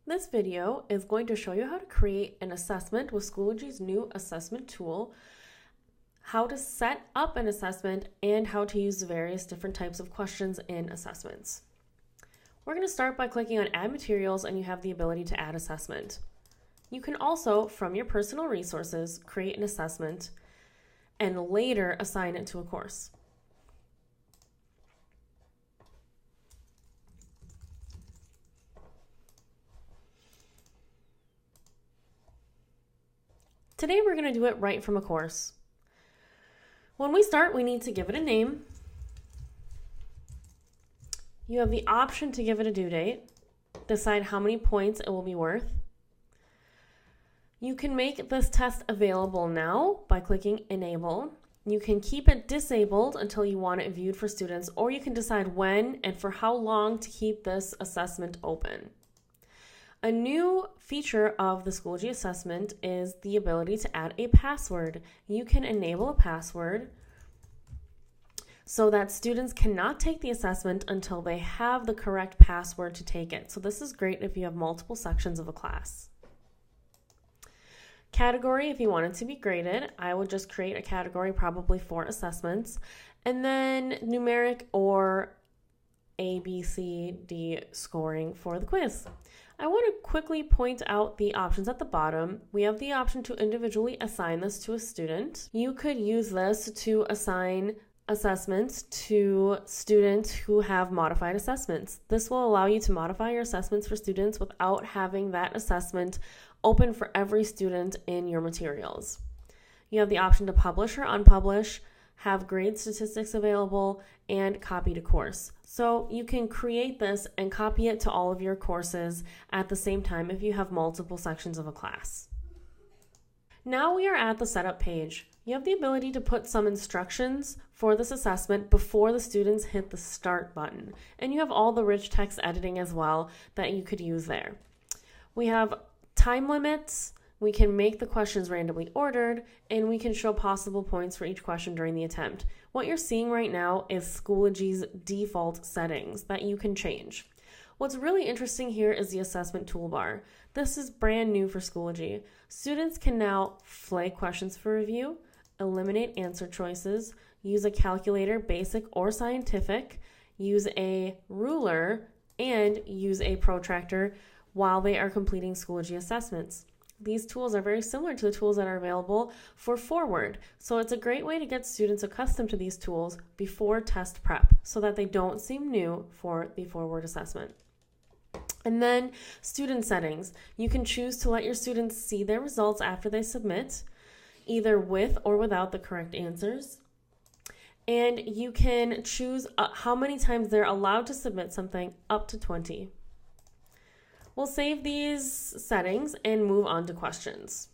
This video is going to show you how to create an assessment with Schoology's new assessment tool, how to set up an assessment, and how to use various different types of questions in assessments. We're going to start by clicking on Add Materials, and you have the ability to add assessment. You can also, from your personal resources, create an assessment and later assign it to a course. Today we're going to do it right from a course. When we start, we need to give it a name. You have the option to give it a due date, decide how many points it will be worth. You can make this test available now by clicking Enable. You can keep it disabled until you want it viewed for students, or you can decide when and for how long to keep this assessment open. A new feature of the Schoology assessment is the ability to add a password. You can enable a password so that students cannot take the assessment until they have the correct password to take it. So this is great if you have multiple sections of a class. Category, if you want it to be graded, I would just create a category probably for assessments, and then numeric or A, B, C, D scoring for the quiz. I want to quickly point out the options at the bottom. We have the option to individually assign this to a student. You could use this to assign assessments to students who have modified assessments. This will allow you to modify your assessments for students without having that assessment open for every student in your materials. You have the option to publish or unpublish, have grade statistics available, and copy to course. So you can create this and copy it to all of your courses at the same time if you have multiple sections of a class. Now we are at the setup page. You have the ability to put some instructions for this assessment before the students hit the start button. And you have all the rich text editing as well that you could use there. We have time limits. We can make the questions randomly ordered, and we can show possible points for each question during the attempt. What you're seeing right now is Schoology's default settings that you can change. What's really interesting here is the assessment toolbar. This is brand new for Schoology. Students can now flag questions for review, eliminate answer choices, use a calculator, basic or scientific, use a ruler, and use a protractor while they are completing Schoology assessments. These tools are very similar to the tools that are available for Forward. So it's a great way to get students accustomed to these tools before test prep so that they don't seem new for the Forward assessment. And then student settings. You can choose to let your students see their results after they submit, either with or without the correct answers. And you can choose how many times they're allowed to submit something, up to 20. We'll save these settings and move on to questions.